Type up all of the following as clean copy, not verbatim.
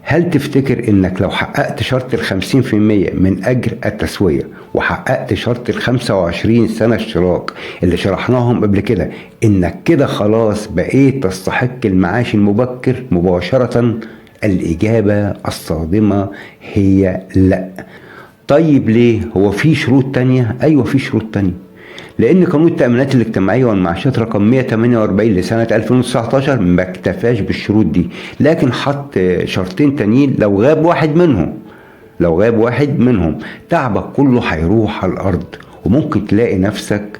هل تفتكر انك لو حققت شرط ال50% من اجر التسوية وحققت شرط ال25 سنة اشتراك اللي شرحناهم قبل كده، انك كده خلاص بقيت تستحق المعاش المبكر مباشرة؟ الاجابة الصادمة هي لا. طيب ليه؟ هو في شروط تانية؟ ايوه في شروط تانية، لان قانون التأمينات الاجتماعية والمعاشات رقم 148 لسنة 2019 ما اكتفاش بالشروط دي، لكن حط شرطين تانيين. لو غاب واحد منهم تعبك كله هيروح على الارض، وممكن تلاقي نفسك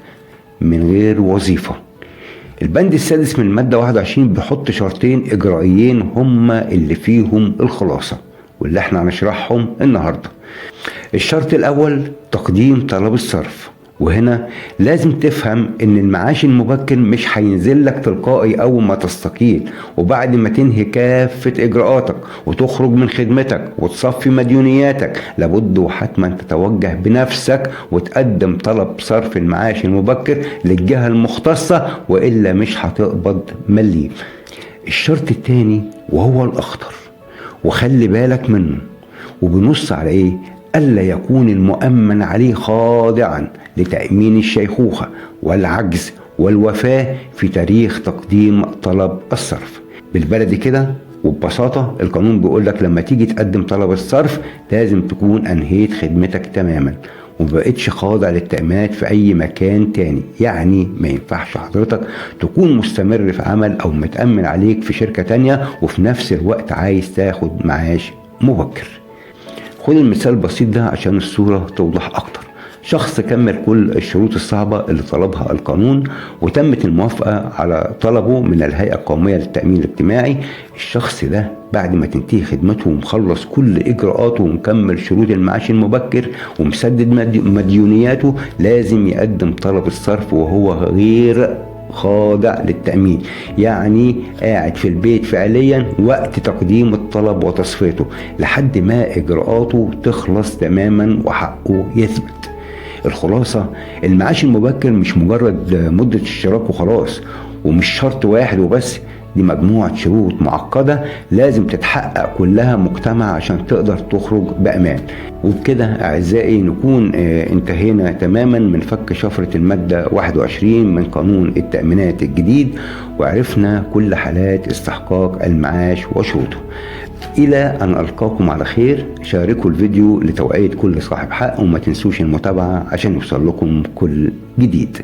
من غير وظيفة. البند السادس من المادة 21 بيحط شرطين اجرائيين هما اللي فيهم الخلاصة واللي احنا هنشرحهم النهاردة. الشرط الاول تقديم طلب الصرف، وهنا لازم تفهم ان المعاش المبكر مش هينزل لك تلقائي اول ما تستقيل وبعد ما تنهي كافة اجراءاتك وتخرج من خدمتك وتصفي مديونياتك. لابد وحتما تتوجه بنفسك وتقدم طلب صرف المعاش المبكر للجهة المختصة، والا مش هتقبض مليم. الشرط الثاني وهو الاخطر وخلي بالك منه، وبنص على ايه؟ ألا يكون المؤمن عليه خاضعا لتأمين الشيخوخة والعجز والوفاة في تاريخ تقديم طلب الصرف. بالبلدي كده وببساطة القانون بيقول لك لما تيجي تقدم طلب الصرف لازم تكون أنهيت خدمتك تماما ومبقتش خاضع للتأمينات في أي مكان تاني. يعني ما ينفعش حضرتك تكون مستمر في عمل أو متأمن عليك في شركة تانية وفي نفس الوقت عايز تاخد معاش مبكر. خد المثال البسيط ده عشان الصورة توضح أكتر. شخص كمل كل الشروط الصعبة اللي طلبها القانون وتمت الموافقة على طلبه من الهيئة القومية للتأمين الاجتماعي. الشخص ده بعد ما تنتهي خدمته ومخلص كل إجراءاته ومكمل شروط المعاش المبكر ومسدد مديونياته لازم يقدم طلب الصرف وهو غير خاضع للتأمين، يعني قاعد في البيت فعليا وقت تقديم الطلب وتصفيته لحد ما إجراءاته تخلص تماما وحقه يثبت. الخلاصة المعاش المبكر مش مجرد مدة اشتراك وخلاص، ومش شرط واحد وبس، دي مجموعة شروط معقدة لازم تتحقق كلها مجتمع عشان تقدر تخرج بأمان. وبكده أعزائي نكون انتهينا تماما من فك شفرة المادة 21 من قانون التأمينات الجديد، وعرفنا كل حالات استحقاق المعاش وشروطه. إلى أن ألقاكم على خير، شاركوا الفيديو لتوعية كل صاحب حق وما تنسوش المتابعة عشان يوصل لكم كل جديد.